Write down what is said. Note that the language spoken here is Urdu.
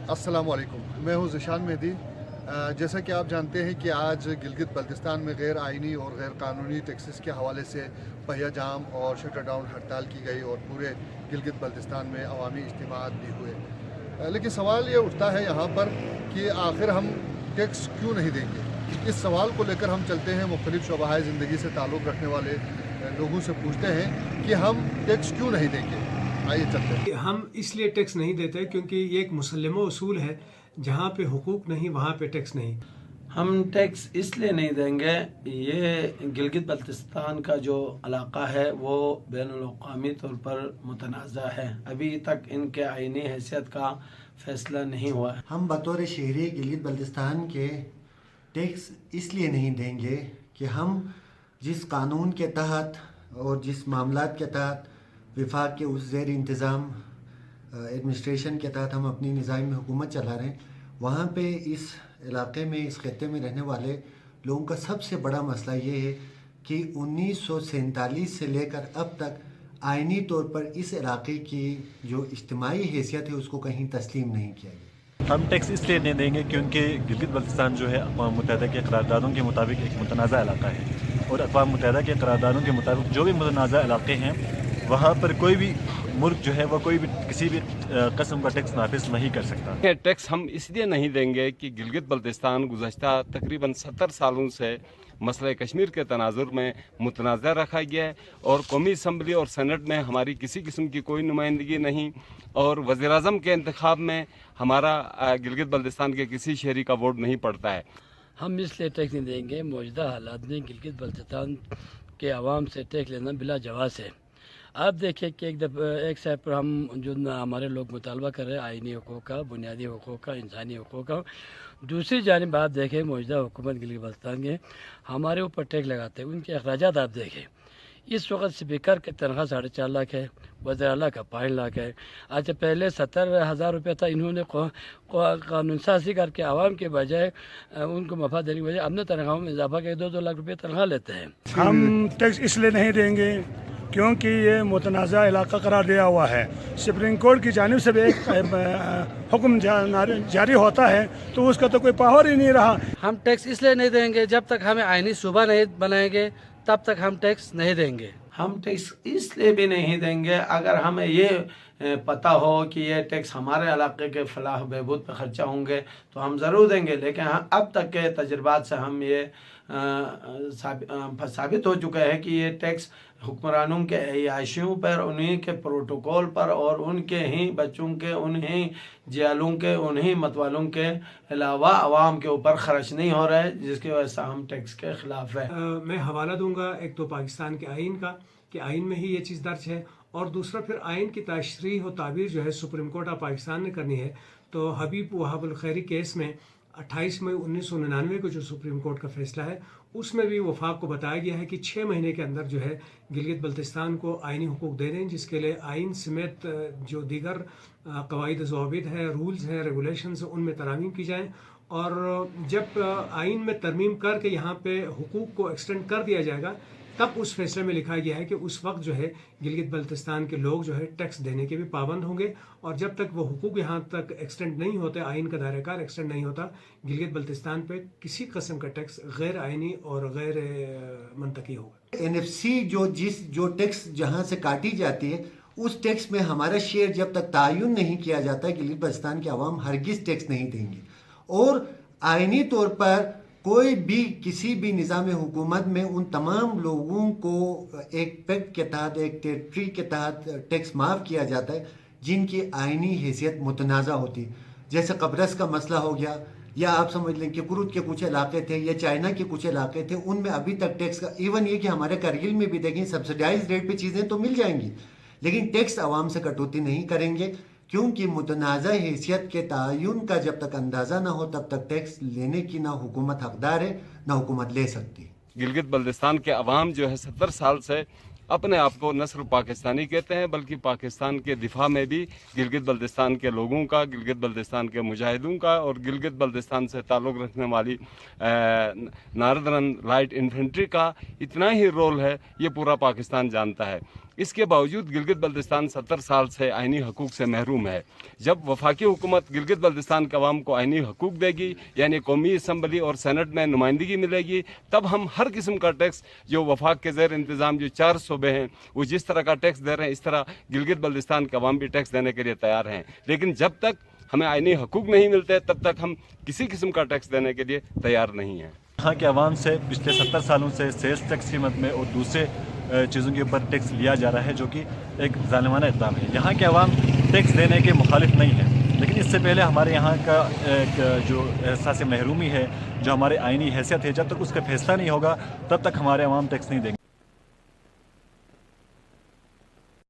السلام علیکم، میں ہوں ذیشان مہدی۔ جیسا کہ آپ جانتے ہیں کہ آج گلگت بلتستان میں غیر آئینی اور غیر قانونی ٹیکسز کے حوالے سے پہیہ جام اور شٹر ڈاؤن ہڑتال کی گئی اور پورے گلگت بلتستان میں عوامی اجتماعات بھی ہوئے، لیکن سوال یہ اٹھتا ہے یہاں پر کہ آخر ہم ٹیکس کیوں نہیں دیں گے؟ اس سوال کو لے کر ہم چلتے ہیں مختلف شعبۂ زندگی سے تعلق رکھنے والے لوگوں سے پوچھتے ہیں کہ ہم ٹیکس کیوں نہیں دیں گے۔ آئیے چلتے ہیں۔ ہم اس لیے ٹیکس نہیں دیتے کیونکہ یہ ایک مسلمہ اصول ہے، جہاں پہ حقوق نہیں وہاں پہ ٹیکس نہیں۔ ہم ٹیکس اس لیے نہیں دیں گے، یہ گلگت بلتستان کا جو علاقہ ہے وہ بین الاقوامی طور پر متنازع ہے، ابھی تک ان کے آئینی حیثیت کا فیصلہ نہیں ہوا ہے۔ ہم بطور شہری گلگت بلتستان کے ٹیکس اس لیے نہیں دیں گے کہ ہم جس قانون کے تحت اور جس معاملات کے تحت وفاق کے اس زیر انتظام ایڈمنسٹریشن کے تحت ہم اپنی نظام حکومت چلا رہے ہیں، وہاں پہ اس علاقے میں اس خطے میں رہنے والے لوگوں کا سب سے بڑا مسئلہ یہ ہے کہ 1947 سے لے کر اب تک آئینی طور پر اس علاقے کی جو اجتماعی حیثیت ہے اس کو کہیں تسلیم نہیں کیا گیا۔ ہم ٹیکس اس لیے نہیں دیں گے کیونکہ گلگت بلتستان جو ہے اقوام متحدہ کے قراردادوں کے مطابق ایک متنازع علاقہ ہے، اور اقوام متحدہ کے قراردادوں کے مطابق جو بھی متنازع علاقے ہیں وہاں پر کوئی بھی ملک جو ہے وہ کوئی بھی کسی بھی قسم کا ٹیکس نافذ نہیں کر سکتا۔ ٹیکس ہم اس لیے نہیں دیں گے کہ گلگت بلتستان گزشتہ تقریباً 70 سالوں سے مسئلہ کشمیر کے تناظر میں متنازع رکھا گیا ہے، اور قومی اسمبلی اور سینٹ میں ہماری کسی قسم کی کوئی نمائندگی نہیں، اور وزیر اعظم کے انتخاب میں ہمارا گلگت بلتستان کے کسی شہری کا ووٹ نہیں پڑتا ہے۔ ہم اس لیے ٹیکس نہیں دیں گے، موجودہ حالات میں گلگت بلتستان کے عوام سے ٹیکس لینا بلا جواز ہے۔ آپ دیکھیں کہ ایک سائڈ پر ہم جو ہمارے لوگ مطالبہ کر رہے ہیں آئینی حقوق کا، بنیادی حقوق کا، انسانی حقوق کا، دوسری جانب آپ دیکھیں موجودہ حکومت گلگت بلتستان کے ہمارے اوپر ٹیکس لگاتے ہیں، ان کے اخراجات آپ دیکھیں۔ اس وقت اسپیکر کی تنخواہ 4.5 لاکھ ہے، وزیر اعلیٰ کا 5 لاکھ ہے۔ اچھا پہلے 70,000 روپیہ تھا، انہوں نے قانون سازی کر کے عوام کے بجائے ان کو مفاد دینے کی بجائے اپنے تنخواہوں میں اضافہ کر 2 لاکھ روپیہ تنخواہ لیتے ہیں۔ ہم ٹیکس اس لیے نہیں دیں گے کیونکہ یہ متنازع علاقہ قرار دیا ہوا ہے۔ سپریم کورٹ کی جانب سے بھی ایک حکم جاری ہوتا ہے تو اس کا تو کوئی پاور ہی نہیں رہا۔ ہم ٹیکس اس لیے نہیں دیں گے، جب تک ہمیں آئینی صوبہ نہیں بنائیں گے تب تک ہم ٹیکس نہیں دیں گے۔ ہم ٹیکس اس لیے بھی نہیں دیں گے اگر ہمیں یہ پتہ ہو کہ یہ ٹیکس ہمارے علاقے کے فلاح و بہبود پہ خرچہ ہوں گے تو ہم ضرور دیں گے، لیکن اب تک کے تجربات سے ہم یہ ثابت ہو چکا ہے کہ یہ ٹیکس حکمرانوں کے عیاشیوں پر، انہیں کے پروٹوکول پر، اور ان کے ہی بچوں کے، انہیں جیالوں کے، انہیں متوالوں کے علاوہ عوام کے اوپر خرچ نہیں ہو رہا ہے، جس کی وجہ سے ہم ٹیکس کے خلاف ہے۔ میں حوالہ دوں گا ایک تو پاکستان کے آئین کا کہ آئین میں ہی یہ چیز درج ہے، اور دوسرا پھر آئین کی تشریح و تعبیر جو ہے سپریم کورٹ آف پاکستان نے کرنی ہے۔ تو حبیب وہاب الخیری کیس میں 28 مئی 1999 کو جو سپریم کورٹ کا فیصلہ ہے اس میں بھی وفاق کو بتایا گیا ہے کہ 6 مہینے کے اندر جو ہے گلگت بلتستان کو آئینی حقوق دے دیں، جس کے لیے آئین سمیت جو دیگر قواعد ضوابط ہے، رولز ہیں، ریگولیشنز ان میں ترامیم کی جائیں، اور جب آئین میں ترمیم کر کے یہاں پہ حقوق کو ایکسٹینڈ کر دیا جائے گا تب اس فیصلے میں لکھا گیا ہے کہ اس وقت جو ہے گلگت بلتستان کے لوگ جو ہے ٹیکس دینے کے بھی پابند ہوں گے، اور جب تک وہ حقوق یہاں تک ایکسٹینڈ نہیں ہوتے، آئین کا دائرہ کار ایکسٹینڈ نہیں ہوتا، گلگت بلتستان پہ کسی قسم کا ٹیکس غیر آئینی اور غیر منطقی ہوگا۔ NFC جو ٹیکس جہاں سے کاٹی جاتی ہے اس ٹیکس میں ہمارا شیئر جب تک تعین نہیں کیا جاتا ہے گلگت بلتستان کے عوام ہرگز ٹیکس نہیں دیں گے، اور آئینی طور پر کوئی بھی کسی بھی نظام حکومت میں ان تمام لوگوں کو ایک پیکٹ کے تحت، ایک ٹیریٹری کے تحت ٹیکس معاف کیا جاتا ہے جن کی آئینی حیثیت متنازع ہوتی، جیسے قبرص کا مسئلہ ہو گیا، یا آپ سمجھ لیں کہ کرد کے کچھ علاقے تھے، یا چائنا کے کچھ علاقے تھے، ان میں ابھی تک ٹیکس کا، ایون یہ کہ ہمارے کرگل میں بھی دیکھیں سبسڈائز ریٹ پہ چیزیں تو مل جائیں گی لیکن ٹیکس عوام سے کٹوتی نہیں کریں گے، کیونکہ متنازع حیثیت کے تعین کا جب تک اندازہ نہ ہو تب تک ٹیکس لینے کی نہ حکومت حقدار ہے نہ حکومت لے سکتی۔ گلگت بلتستان کے عوام جو ہے 70 سال سے اپنے آپ کو نہ صرف پاکستانی کہتے ہیں بلکہ پاکستان کے دفاع میں بھی گلگت بلتستان کے لوگوں کا، گلگت بلتستان کے مجاہدوں کا، اور گلگت بلتستان سے تعلق رکھنے والی ناردرن لائٹ انفینٹری کا اتنا ہی رول ہے، یہ پورا پاکستان جانتا ہے۔ اس کے باوجود گلگت بلتستان 70 سال سے آئینی حقوق سے محروم ہے. جب وفاقی حکومت گلگت بلتستان کے عوام کو آئینی حقوق دے گی، یعنی قومی اسمبلی اور سینٹ میں نمائندگی ملے گی، تب ہم ہر قسم کا ٹیکس جو وفاق کے زیر انتظام جو 4 صوبے ہیں وہ جس طرح کا ٹیکس دے رہے ہیں، اس طرح گلگت بلتستان کے عوام بھی ٹیکس دینے کے لیے تیار ہیں. لیکن جب تک ہمیں آئینی حقوق نہیں ملتے تب تک ہم کسی قسم کا ٹیکس دینے کے لیے تیار نہیں ہیں. یہاں کے عوام سے پچھلے 70 سالوں سے سیلز ٹیکس کی مد میں اور دوسرے چیزوں کے اوپر ٹیکس لیا جا رہا ہے، جو کہ ایک ظالمانہ اقدام ہے. یہاں کے عوام ٹیکس دینے کے مخالف نہیں ہیں، لیکن اس سے پہلے ہمارے یہاں کا ایک جو احساس محرومی ہے، جو ہمارے آئینی حیثیت ہے، جب تک اس کا فیصلہ نہیں ہوگا تب تک ہمارے عوام ٹیکس نہیں دیں گے.